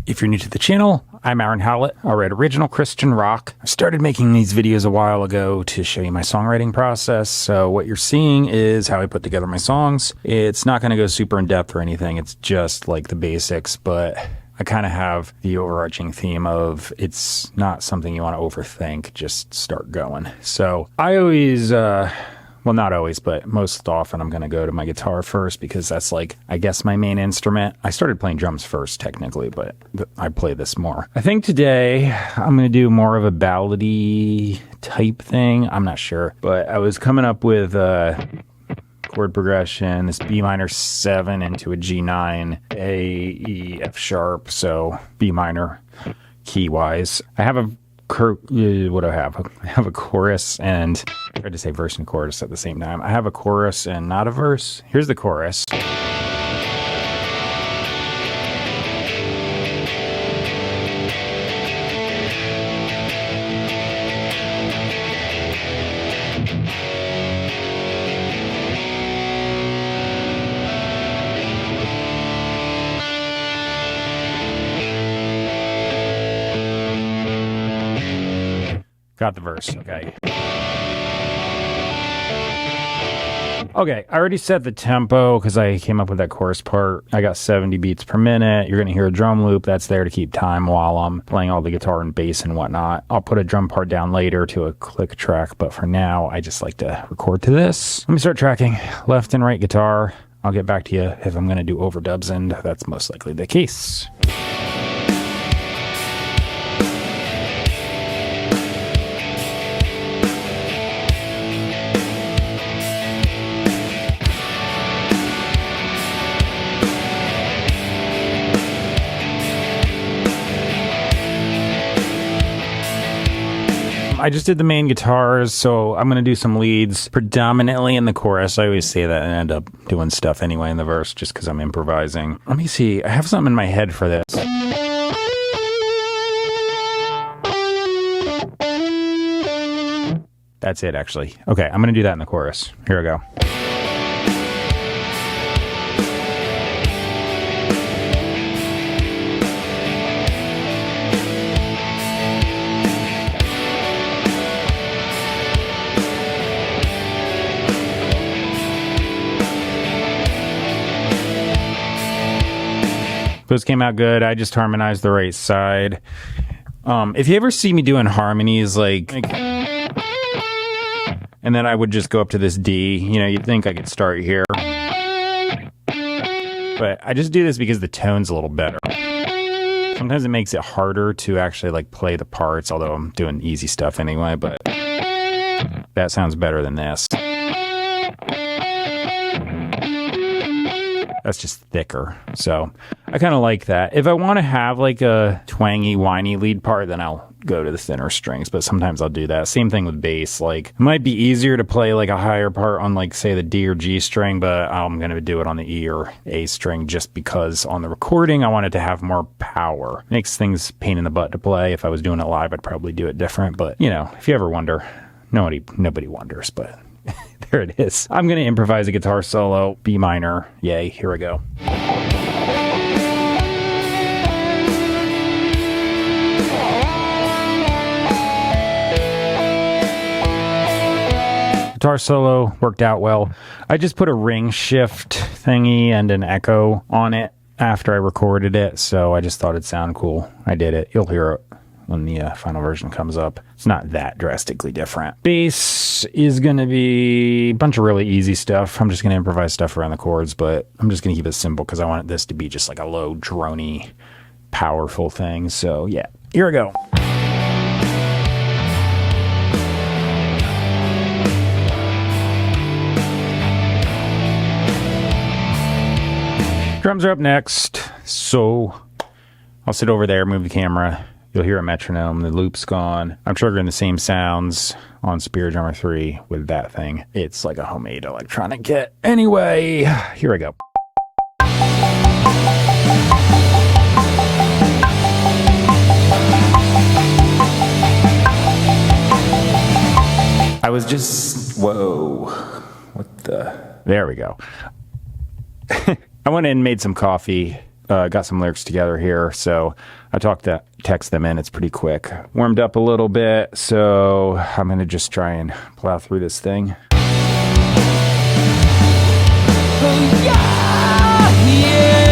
If you're new to the channel, I'm Hallett. I write original Christian rock. I started making these videos a while ago to show you my songwriting process. So what you're seeing is how I put together my songs. It's not going to go super in depth or anything. It's just like the basics, but I kind of have the overarching theme of it's not something you want to overthink, just start going. So I always, well, not always, but most often I'm going to go to my guitar first because that's like, I guess, my main instrument. I started playing drums first, technically, but I play this more. I think today I'm going to do more of a ballady type thing. I'm not sure, but I was coming up with chord progression, this B minor 7 into a G9, A, E, F sharp, so B minor key wise. I have a what do I have? I have a chorus and I tried to say verse and chorus at the same time. I have a chorus and not a verse. Here's the chorus. Got the verse, okay. Okay, I already set the tempo because I came up with that chorus part. I got 70 beats per minute. You're going to hear a drum loop that's there to keep time while I'm playing all the guitar and bass and whatnot. I'll put a drum part down later to a click track, but for now, I just like to record to this. Let me start tracking left and right guitar. I'll get back to you if I'm going to do overdubs, and that's most likely the case. I just did the main guitars, so I'm going to do some leads predominantly in the chorus. I always say that and end up doing stuff anyway in the verse just because I'm improvising. Let me see. I have something in my head for this. That's it, actually. Okay, I'm going to do that in the chorus. Here we go. Those came out good. I just harmonized the right side. If you ever see me doing harmonies, like, and then I would just go up to this D, you know, you'd think I could start here. But I just do this because the tone's a little better. Sometimes it makes it harder to actually like play the parts, although I'm doing easy stuff anyway, but that sounds better than this. That's just thicker. So I kind of like that. If I want to have like a twangy, whiny lead part, then I'll go to the thinner strings, but sometimes I'll do that. Same thing with bass. Like, it might be easier to play like a higher part on like, say, the D or G string, but I'm going to do it on the E or A string just because on the recording, I want it to have more power. Makes things pain in the butt to play. If I was doing it live, I'd probably do it different. But, you know, if you ever wonder, nobody wonders, but there it is. I'm going to improvise a guitar solo, B minor. Yay, here we go. Guitar solo worked out well. I just put a ring shift thingy and an echo on it after I recorded it, so I just thought it'd sound cool. I did it. You'll hear it when the final version comes up. It's not that drastically different. Bass is going to be a bunch of really easy stuff. I'm just going to improvise stuff around the chords, but I'm just going to keep it simple because I want this to be just like a low, drony, powerful thing. So yeah, here we go. Drums are up next, so I'll sit over there, move the camera. You'll hear a metronome, the loop's gone. I'm triggering the same sounds on Spirit Drummer 3 with that thing. It's like a homemade electronic kit. Anyway, here I go. I was just, whoa, what the, there we go. I went in and made some coffee. got some lyrics together here. So I text them in. It's pretty quick. Warmed up a little bit, so I'm going to just try and plow through this thing. Oh, yeah, yeah.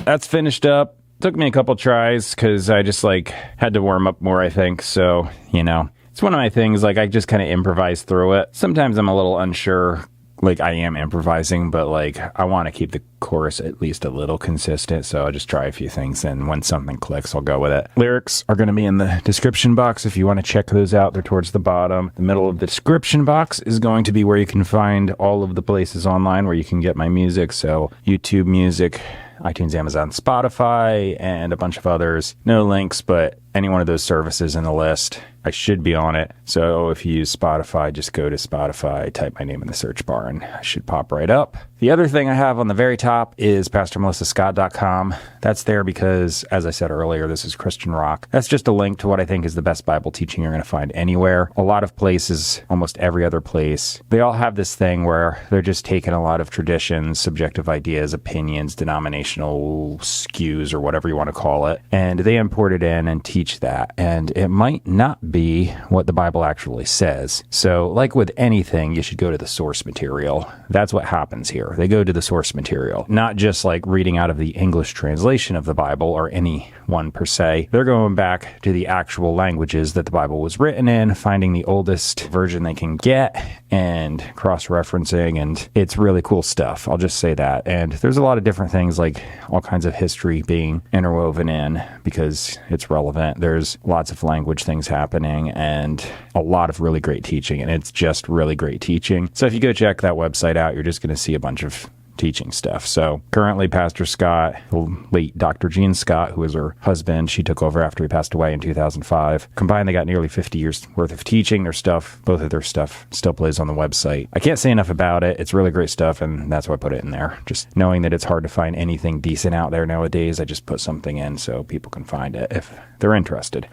That's finished up. Took me a couple tries because I just had to warm up more, I think. So, it's one of my things. I just kind of improvise through it. Sometimes I'm a little unsure. I am improvising, but I want to keep the chorus at least a little consistent. So I'll just try a few things, and when something clicks, I'll go with it. Lyrics are going to be in the description box if you want to check those out. They're towards the bottom. The middle of the description box is going to be where you can find all of the places online where you can get my music. So YouTube Music, iTunes, Amazon, Spotify, and a bunch of others. No links, but any one of those services in the list, I should be on it. So if you use Spotify, just go to Spotify, type my name in the search bar, and I should pop right up. The other thing I have on the very top is PastorMelissaScott.com. That's there because, as I said earlier, this is Christian rock. That's just a link to what I think is the best Bible teaching you're going to find anywhere. A lot of places, almost every other place, they all have this thing where they're just taking a lot of traditions, subjective ideas, opinions, denominational skews, or whatever you want to call it, and they import it in and teach that. And it might not be what the Bible actually says. So, like with anything, you should go to the source material. That's what happens here. They go to the source material, not just reading out of the English translation of the Bible or any one per se. They're going back to the actual languages that the Bible was written in, finding the oldest version they can get and cross-referencing, and it's really cool stuff. I'll just say that. And there's a lot of different things, all kinds of history being interwoven in because it's relevant. There's lots of language things happening and a lot of really great teaching, and it's just really great teaching. So if you go check that website out, you're just going to see a bunch of teaching stuff. So currently Pastor Scott, the late Dr. Jean Scott, who was her husband, she took over after he passed away in 2005. Combined, they got nearly 50 years worth of teaching. Their stuff, both of their stuff, still plays on the website. I can't say enough about it. It's really great stuff, and that's why I put it in there. Just knowing that it's hard to find anything decent out there nowadays, I just put something in so people can find it if they're interested.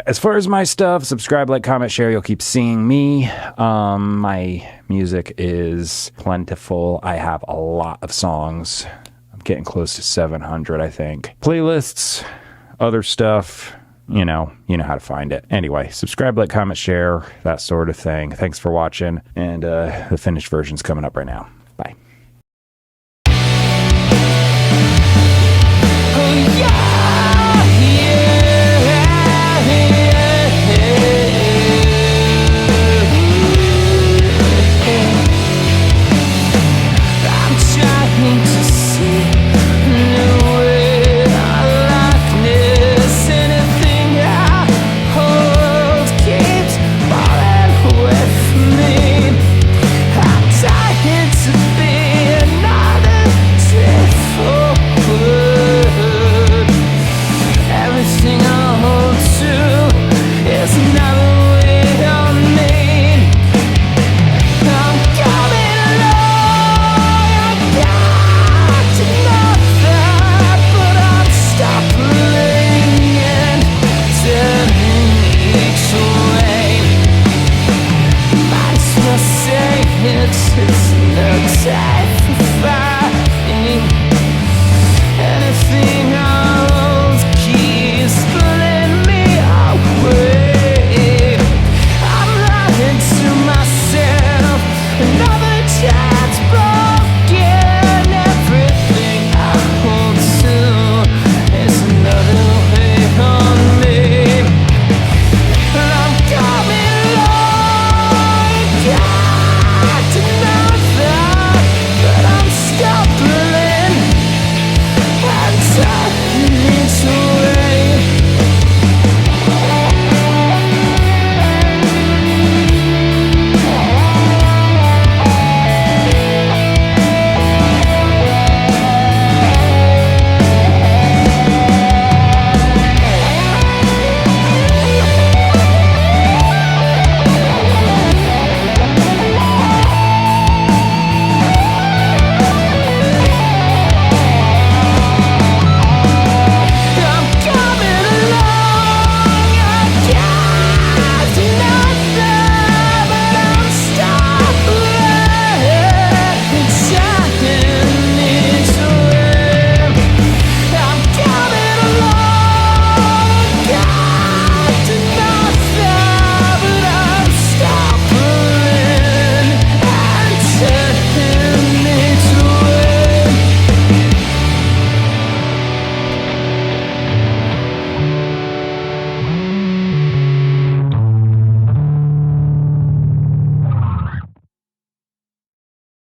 As far as my stuff, subscribe, like, comment, share. You'll keep seeing me. My music is plentiful. I have a lot of songs. I'm getting close to 700, I think. Playlists, other stuff, you know how to find it. Anyway, subscribe, like, comment, share, that sort of thing. Thanks for watching, and the finished version's coming up right now. Bye. Oh, yeah! So